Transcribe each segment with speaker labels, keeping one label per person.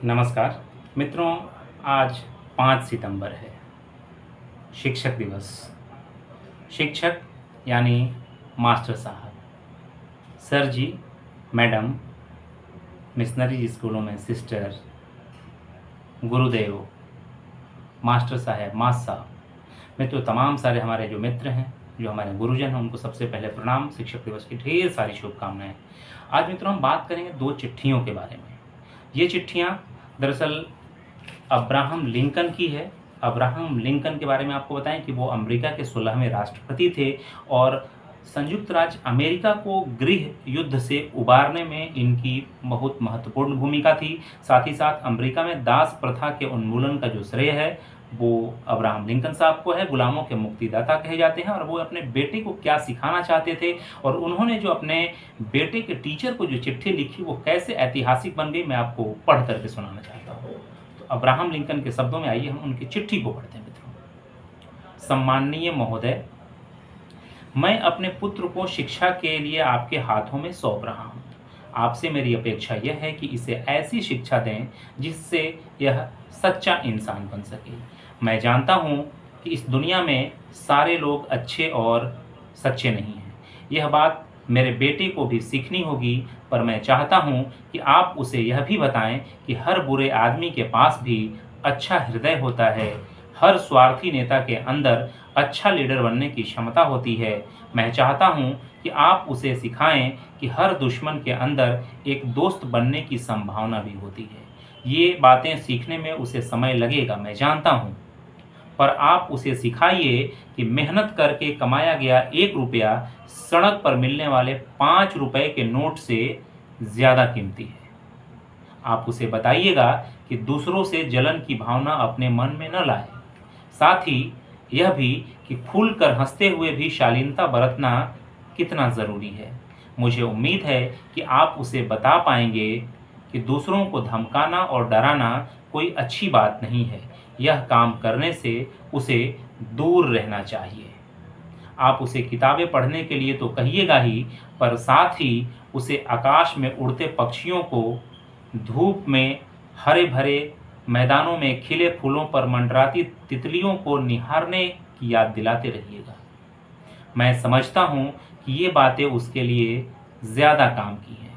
Speaker 1: नमस्कार मित्रों। आज 5 सितंबर है, शिक्षक दिवस। शिक्षक यानी मास्टर साहब, सर जी, मैडम, मिशनरी स्कूलों में सिस्टर, गुरुदेव, मास्टर साहब, मास साहब, मित्रों तमाम सारे हमारे जो मित्र हैं, जो हमारे गुरुजन हैं, उनको सबसे पहले प्रणाम। शिक्षक दिवस की ढेर सारी शुभकामनाएं। आज मित्रों हम बात करेंगे 2 चिट्ठियों के बारे में। ये चिट्ठियाँ दरअसल अब्राहम लिंकन की है। अब्राहम लिंकन के बारे में आपको बताएं कि वो अमेरिका के 16वें राष्ट्रपति थे और संयुक्त राज्य अमेरिका को गृह युद्ध से उबारने में इनकी बहुत महत्वपूर्ण भूमिका थी। साथ ही साथ अमेरिका में दास प्रथा के उन्मूलन का जो श्रेय है वो अब्राहम लिंकन साहब को है। गुलामों के मुक्तिदाता कहे जाते हैं और वो अपने बेटे को क्या सिखाना चाहते थे और उन्होंने जो अपने बेटे के टीचर को जो चिट्ठी लिखी वो कैसे ऐतिहासिक बन गई, मैं आपको पढ़ करके सुनाना चाहता हूँ। तो अब्राहम लिंकन के शब्दों में आइए हम उनकी चिट्ठी को पढ़ते हैं मित्रों। सम्माननीय महोदय, मैं अपने पुत्र को शिक्षा के लिए आपके हाथों में सौंप रहा हूँ। आपसे मेरी अपेक्षा यह है कि इसे ऐसी शिक्षा दें जिससे यह सच्चा इंसान बन सके। मैं जानता हूँ कि इस दुनिया में सारे लोग अच्छे और सच्चे नहीं हैं। यह बात मेरे बेटे को भी सीखनी होगी, पर मैं चाहता हूँ कि आप उसे यह भी बताएं कि हर बुरे आदमी के पास भी अच्छा हृदय होता है। हर स्वार्थी नेता के अंदर अच्छा लीडर बनने की क्षमता होती है। मैं चाहता हूँ कि आप उसे सिखाएं कि हर दुश्मन के अंदर एक दोस्त बनने की संभावना भी होती है। ये बातें सीखने में उसे समय लगेगा, मैं जानता हूँ, पर आप उसे सिखाइए कि मेहनत करके कमाया गया 1 रुपया सड़क पर मिलने वाले 5 रुपए के नोट से ज़्यादा कीमती है। आप उसे बताइएगा कि दूसरों से जलन की भावना अपने मन में न लाए। साथ ही यह भी कि खुलकर हंसते हुए भी शालीनता बरतना कितना ज़रूरी है। मुझे उम्मीद है कि आप उसे बता पाएंगे कि दूसरों को धमकाना और डराना कोई अच्छी बात नहीं है। यह काम करने से उसे दूर रहना चाहिए। आप उसे किताबें पढ़ने के लिए तो कहिएगा ही, पर साथ ही उसे आकाश में उड़ते पक्षियों को, धूप में हरे भरे मैदानों में खिले फूलों पर मंडराती तितलियों को निहारने की याद दिलाते रहिएगा। मैं समझता हूँ कि ये बातें उसके लिए ज़्यादा काम की हैं।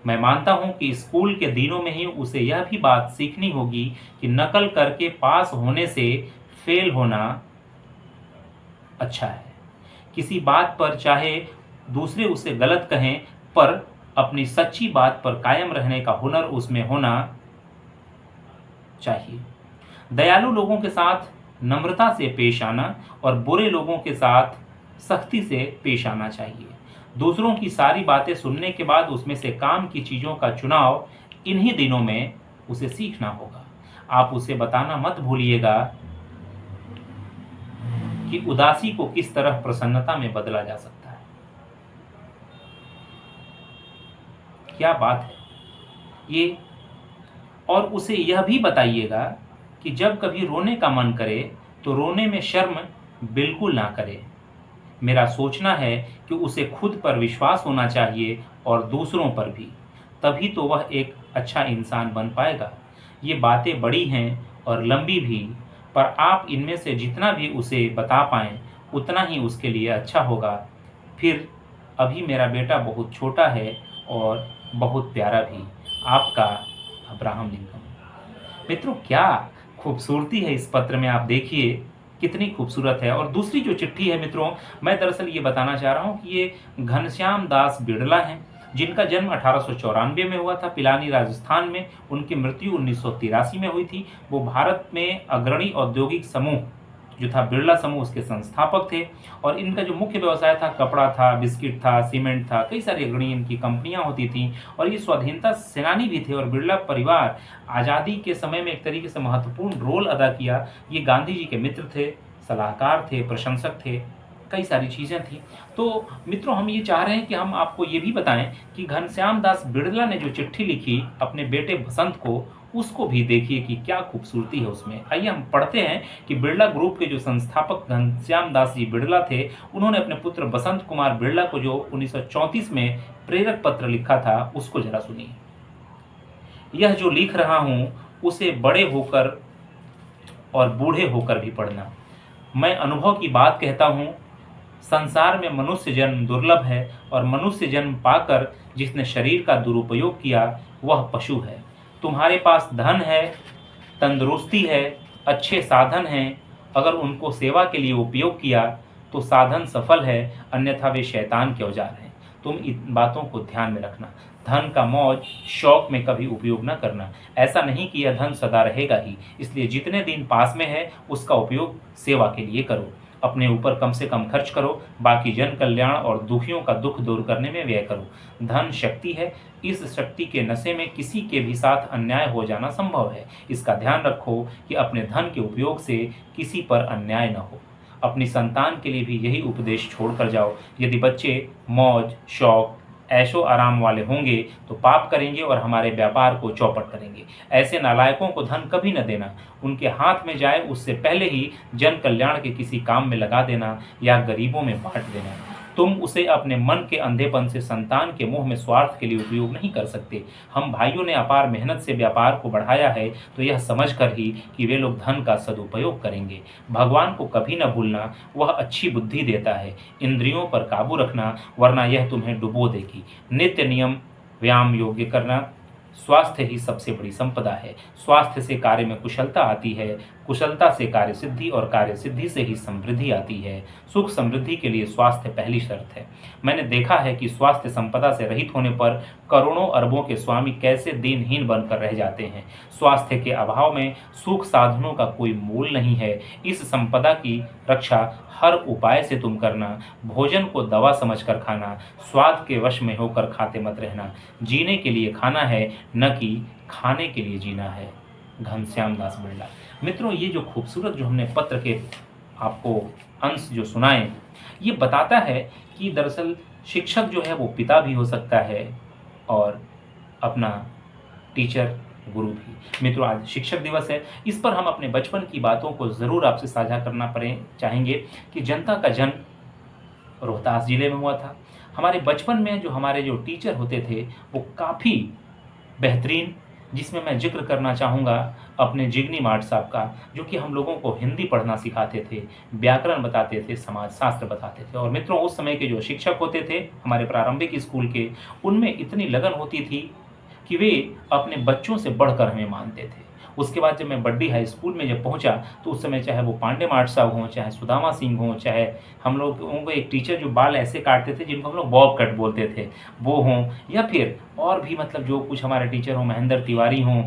Speaker 1: मैं मानता हूँ कि स्कूल के दिनों में ही उसे यह भी बात सीखनी होगी कि नकल करके पास होने से फेल होना अच्छा है। किसी बात पर चाहे दूसरे उसे गलत कहें, पर अपनी सच्ची बात पर कायम रहने का हुनर उसमें होना चाहिए। दयालु लोगों के साथ नम्रता से पेश आना और बुरे लोगों के साथ सख्ती से पेश आना चाहिए। दूसरों की सारी बातें सुनने के बाद उसमें से काम की चीज़ों का चुनाव इन्हीं दिनों में उसे सीखना होगा। आप उसे बताना मत भूलिएगा कि उदासी को किस तरह प्रसन्नता में बदला जा सकता है। क्या बात है ये। और उसे यह भी बताइएगा कि जब कभी रोने का मन करे तो रोने में शर्म बिल्कुल ना करे। मेरा सोचना है कि उसे खुद पर विश्वास होना चाहिए और दूसरों पर भी, तभी तो वह एक अच्छा इंसान बन पाएगा। ये बातें बड़ी हैं और लंबी भी, पर आप इनमें से जितना भी उसे बता पाएं उतना ही उसके लिए अच्छा होगा। फिर अभी मेरा बेटा बहुत छोटा है और बहुत प्यारा भी। आपका अब्राहम लिंकन। मित्रों क्या खूबसूरती है इस पत्र में, आप देखिए कितनी खूबसूरत है। और दूसरी जो चिट्ठी है मित्रों, मैं दरअसल ये बताना चाह रहा हूँ कि ये घनश्याम दास बिड़ला हैं, जिनका जन्म 1894 में हुआ था पिलानी राजस्थान में। उनकी मृत्यु 1983 में हुई थी। वो भारत में अग्रणी औद्योगिक समूह जो था बिड़ला समूह, उसके संस्थापक थे। और इनका जो मुख्य व्यवसाय था कपड़ा था, बिस्किट था, सीमेंट था, कई सारी अग्रणी इनकी कंपनियां होती थीं। और ये स्वाधीनता सेनानी भी थे और बिड़ला परिवार आज़ादी के समय में एक तरीके से महत्वपूर्ण रोल अदा किया। ये गांधी जी के मित्र थे, सलाहकार थे, प्रशंसक थे, कई सारी चीज़ें थी। तो मित्रों हम ये चाह रहे हैं कि हम आपको ये भी बताएं कि घनश्याम दास बिड़ला ने जो चिट्ठी लिखी अपने बेटे बसंत को, उसको भी देखिए कि क्या खूबसूरती है उसमें। आइए हम पढ़ते हैं कि बिड़ला ग्रुप के जो संस्थापक घनश्याम दास जी बिड़ला थे, उन्होंने अपने पुत्र बसंत कुमार बिड़ला को जो 1934 में प्रेरक पत्र लिखा था उसको जरा सुनिए। यह जो लिख रहा हूँ उसे बड़े होकर और बूढ़े होकर भी पढ़ना। मैं अनुभव की बात कहता हूँ, संसार में मनुष्य जन्म दुर्लभ है और मनुष्य जन्म पाकर जिसने शरीर का दुरुपयोग किया वह पशु है। तुम्हारे पास धन है, तंदुरुस्ती है, अच्छे साधन हैं, अगर उनको सेवा के लिए उपयोग किया तो साधन सफल है, अन्यथा वे शैतान के औजार हैं। तुम इन बातों को ध्यान में रखना। धन का मौज शौक में कभी उपयोग न करना। ऐसा नहीं कि यह धन सदा रहेगा ही, इसलिए जितने दिन पास में है उसका उपयोग सेवा के लिए करो। अपने ऊपर कम से कम खर्च करो, बाकी जन कल्याण और दुखियों का दुख दूर करने में व्यय करो। धन शक्ति है, इस शक्ति के नशे में किसी के भी साथ अन्याय हो जाना संभव है। इसका ध्यान रखो कि अपने धन के उपयोग से किसी पर अन्याय न हो। अपनी संतान के लिए भी यही उपदेश छोड़कर जाओ। यदि बच्चे मौज शौक ऐशो आराम वाले होंगे तो पाप करेंगे और हमारे व्यापार को चौपट करेंगे। ऐसे नालायकों को धन कभी न देना। उनके हाथ में जाए उससे पहले ही जन कल्याण के किसी काम में लगा देना या गरीबों में बांट देना। तुम उसे अपने मन के अंधेपन से संतान के मुंह में स्वार्थ के लिए उपयोग नहीं कर सकते। हम भाइयों ने अपार मेहनत से व्यापार को बढ़ाया है तो यह समझकर ही कि वे लोग धन का सदुपयोग करेंगे। भगवान को कभी न भूलना, वह अच्छी बुद्धि देता है। इंद्रियों पर काबू रखना, वरना यह तुम्हें डुबो देगी। नित्य नियम व्यायाम योग्य करना, स्वास्थ्य ही सबसे बड़ी संपदा है। स्वास्थ्य से कार्य में कुशलता आती है, कुशलता से कार्य सिद्धि और कार्य सिद्धि से ही समृद्धि आती है। सुख समृद्धि के लिए स्वास्थ्य पहली शर्त है। मैंने देखा है कि स्वास्थ्य संपदा से रहित होने पर करोड़ों अरबों के स्वामी कैसे दीनहीन बनकर रह जाते हैं। स्वास्थ्य के अभाव में सुख साधनों का कोई मूल नहीं है। इस संपदा की रक्षा हर उपाय से तुम करना। भोजन को दवा समझकर खाना, स्वाद के वश में होकर खाते मत रहना। जीने के लिए खाना है, न कि खाने के लिए जीना है। घनश्याम दास बिरला। मित्रों, ये जो खूबसूरत जो हमने पत्र के आपको अंश जो सुनाए, ये बताता है कि दरअसल शिक्षक जो है वो पिता भी हो सकता है और अपना टीचर गुरु भी। मित्रों, आज शिक्षक दिवस है, इस पर हम अपने बचपन की बातों को ज़रूर आपसे साझा करना चाहेंगे कि जनता का जन्म रोहतास जिले में हुआ था। हमारे बचपन में जो हमारे जो टीचर होते थे वो काफ़ी बेहतरीन, जिसमें मैं जिक्र करना चाहूँगा अपने जिगनी मार्ट साहब का, जो कि हम लोगों को हिंदी पढ़ना सिखाते थे, व्याकरण बताते थे, समाज शास्त्र बताते थे। और मित्रों, उस समय के जो शिक्षक होते थे हमारे प्रारंभिक स्कूल के, उनमें इतनी लगन होती थी कि वे अपने बच्चों से बढ़कर हमें मानते थे। उसके बाद जब मैं बड्डी हाई स्कूल में जब पहुंचा तो उस समय चाहे वो पांडे मार्ट साहब हों, चाहे सुदामा सिंह हों, चाहे हम लोग उनको एक टीचर जो बाल ऐसे काटते थे जिनको हम लोग बॉब कट बोलते थे, वो हों, या फिर और भी मतलब जो कुछ हमारे टीचर हों, महेंद्र तिवारी हों,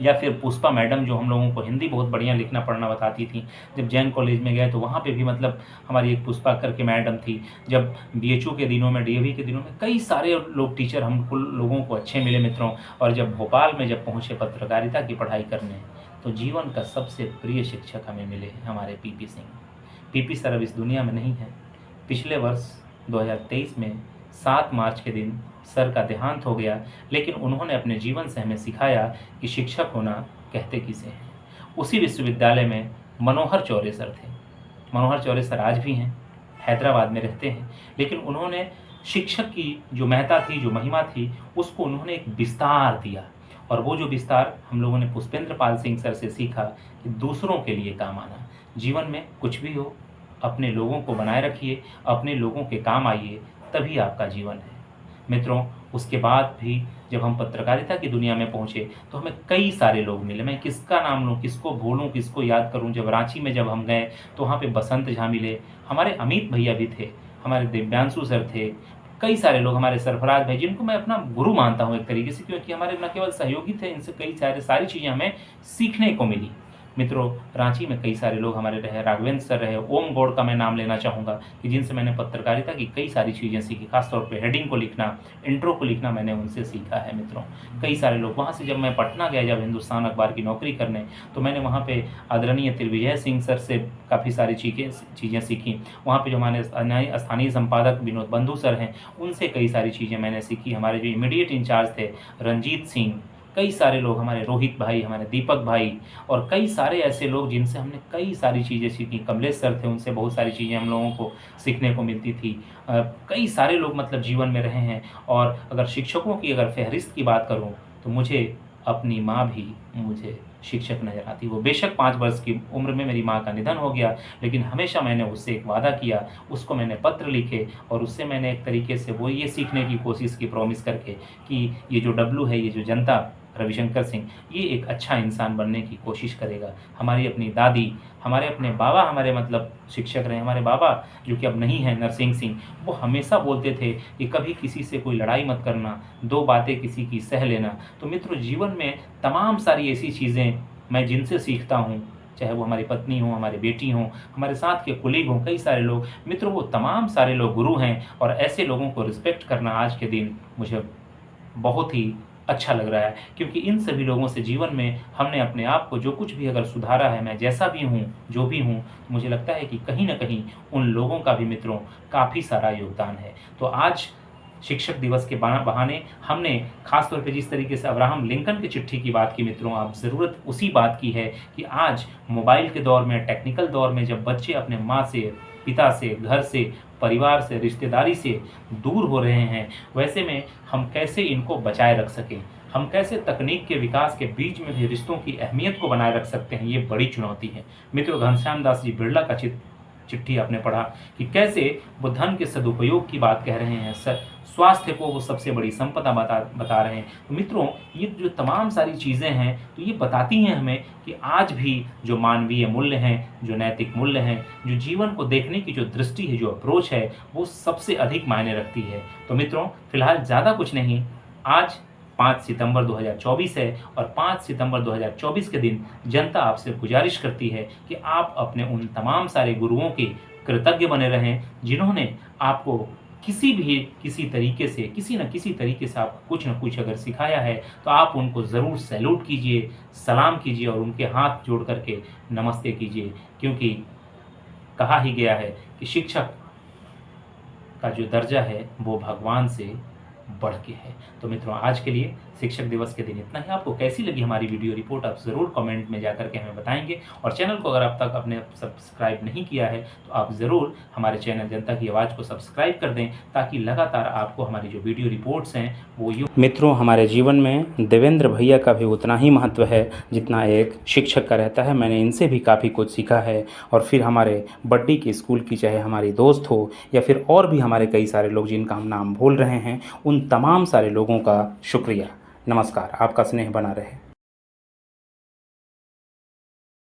Speaker 1: या फिर पुष्पा मैडम जो हम लोगों को हिंदी बहुत बढ़िया लिखना पढ़ना बताती थी। जब जैन कॉलेज में गए तो वहाँ पे भी मतलब हमारी एक पुष्पा करके मैडम थी। जब बीएचयू के दिनों में, डीएवी के दिनों में कई सारे लोग टीचर हमको लोगों को अच्छे मिले मित्रों। और जब भोपाल में जब पहुँचे पत्रकारिता की पढ़ाई करने, तो जीवन का सबसे प्रिय शिक्षक हमें मिले हमारे पीपी सिंह। पीपी सर अब इस दुनिया में नहीं है। पिछले वर्ष 2023 में 7 मार्च के दिन सर का देहांत हो गया, लेकिन उन्होंने अपने जीवन से हमें सिखाया कि शिक्षक होना कहते किसे हैं। उसी विश्वविद्यालय में मनोहर चौरे सर थे। मनोहर चौरे सर आज भी हैं, हैदराबाद में रहते हैं, लेकिन उन्होंने शिक्षक की जो महत्ता थी, जो महिमा थी, उसको उन्होंने एक विस्तार दिया। और वो जो विस्तार हम लोगों ने पुष्पेंद्र पाल सिंह सर से सीखा कि दूसरों के लिए काम आना। जीवन में कुछ भी हो, अपने लोगों को बनाए रखिए, अपने लोगों के काम आइए, तभी आपका जीवन है। मित्रों, उसके बाद भी जब हम पत्रकारिता की दुनिया में पहुंचे तो हमें कई सारे लोग मिले। मैं किसका नाम लूँ, किसको भूलूँ, किसको याद करूँ। जब रांची में जब हम गए तो वहाँ पे बसंत झा मिले, हमारे अमित भैया भी थे, हमारे दिव्यांशु सर थे, कई सारे लोग, हमारे सरफराज भाई, जिनको मैं अपना गुरु मानता हूँ एक तरीके से, क्योंकि हमारे न केवल सहयोगी थे, इनसे कई सारी चीज़ें हमें सीखने को मिली। मित्रों, रांची में कई सारे लोग हमारे रहे, राघवेंद्र सर रहे, ओम गौड़ का मैं नाम लेना चाहूँगा कि जिनसे मैंने पत्रकारिता की कई सारी चीज़ें सीखी। खासतौर पे हेडिंग को लिखना, इंट्रो को लिखना मैंने उनसे सीखा है मित्रों। कई सारे लोग वहाँ से, जब मैं पटना गया जब हिंदुस्तान अखबार की नौकरी करने, तो मैंने वहाँ पे आदरणीय त्रिविजय सिंह सर से काफ़ी सारी चीज़ें सीखी। वहाँ पे जो हमारे स्थानीय संपादक विनोद बंधु सर हैं, उनसे कई सारी चीज़ें मैंने सीखी। हमारे जो इमीडिएट इंचार्ज थे रंजीत सिंह, कई सारे लोग, हमारे रोहित भाई, हमारे दीपक भाई, और कई सारे ऐसे लोग जिनसे हमने कई सारी चीज़ें सीखी। कमलेश सर थे, उनसे बहुत सारी चीज़ें हम लोगों को सीखने को मिलती थी। कई सारे लोग मतलब जीवन में रहे हैं। और अगर शिक्षकों की अगर फहरिस्त की बात करूं तो मुझे अपनी माँ भी मुझे शिक्षक नज़र आती। वो बेशक 5 वर्ष की उम्र में मेरी माँ का निधन हो गया, लेकिन हमेशा मैंने उससे एक वादा किया, उसको मैंने पत्र लिखे और उससे मैंने एक तरीके से वो ये सीखने की कोशिश की प्रॉमिस करके कि ये जो डब्लू है, ये जो जनता रविशंकर सिंह, ये एक अच्छा इंसान बनने की कोशिश करेगा। हमारी अपनी दादी, हमारे अपने बाबा हमारे मतलब शिक्षक रहे। हमारे बाबा जो कि अब नहीं हैं, नरसिंह सिंह, वो हमेशा बोलते थे कि कभी किसी से कोई लड़ाई मत करना, 2 बातें किसी की सह लेना। तो मित्रों, जीवन में तमाम सारी ऐसी चीज़ें मैं जिनसे सीखता हूँ, चाहे वो हमारी पत्नी हो, हमारी बेटी हों, हमारे साथ के कुलीग हों, कई सारे लोग, मित्रों वो तमाम सारे लोग गुरु हैं और ऐसे लोगों को रिस्पेक्ट करना आज के दिन मुझे बहुत ही अच्छा लग रहा है, क्योंकि इन सभी लोगों से जीवन में हमने अपने आप को जो कुछ भी अगर सुधारा है, मैं जैसा भी हूँ, जो भी हूँ, मुझे लगता है कि कहीं न कहीं उन लोगों का भी मित्रों काफ़ी सारा योगदान है। तो आज शिक्षक दिवस के बहाने हमने ख़ास तौर पे जिस तरीके से अब्राहम लिंकन की चिट्ठी की बात की मित्रों, अब ज़रूरत उसी बात की है कि आज मोबाइल के दौर में, टेक्निकल दौर में जब बच्चे अपने माँ से, पिता से, घर से, परिवार से, रिश्तेदारी से दूर हो रहे हैं, वैसे में हम कैसे इनको बचाए रख सकें? हम कैसे तकनीक के विकास के बीच में भी रिश्तों की अहमियत को बनाए रख सकते हैं, ये बड़ी चुनौती है। मित्रों, घनश्याम दास जी बिरला का चिट्ठी आपने पढ़ा कि कैसे वो धन के सदुपयोग की बात कह रहे हैं, स्वास्थ्य को वो सबसे बड़ी संपदा बता रहे हैं। तो मित्रों, ये जो तमाम सारी चीज़ें हैं, तो ये बताती हैं हमें कि आज भी जो मानवीय मूल्य हैं, जो नैतिक मूल्य हैं, जो जीवन को देखने की जो दृष्टि है, जो अप्रोच है, वो सबसे अधिक मायने रखती है। तो मित्रों, फिलहाल ज़्यादा कुछ नहीं, आज 5 सितंबर 2024 है और 5 सितंबर 2024 के दिन जनता आपसे गुजारिश करती है कि आप अपने उन तमाम सारे गुरुओं के कृतज्ञ बने रहें, जिन्होंने आपको किसी तरीके से, किसी न किसी तरीके से आपको कुछ न कुछ अगर सिखाया है, तो आप उनको ज़रूर सैल्यूट कीजिए, सलाम कीजिए और उनके हाथ जोड़ कर के नमस्ते कीजिए, क्योंकि कहा ही गया है कि शिक्षक का जो दर्जा है, वो भगवान से बढ़ के है। तो मित्रों, आज के लिए शिक्षक दिवस के दिन इतना ही। आपको कैसी लगी हमारी वीडियो रिपोर्ट, आप ज़रूर कमेंट में जाकर के हमें बताएंगे और चैनल को अगर आप तक आपने सब्सक्राइब नहीं किया है, तो आप ज़रूर हमारे चैनल जनता की आवाज़ को सब्सक्राइब कर दें, ताकि लगातार आपको हमारी जो वीडियो रिपोर्ट्स हैं वो मित्रों, हमारे जीवन में देवेंद्र भैया का भी उतना ही महत्व है जितना एक शिक्षक का रहता है। मैंने इनसे भी काफ़ी कुछ सीखा है। और फिर हमारे बड्डी की स्कूल की चाहे हमारी दोस्त हो या फिर और भी हमारे कई सारे लोग जिनका हम नाम भूल रहे हैं, उन तमाम सारे लोगों का शुक्रिया। नमस्कार, आपका स्नेह बना रहे।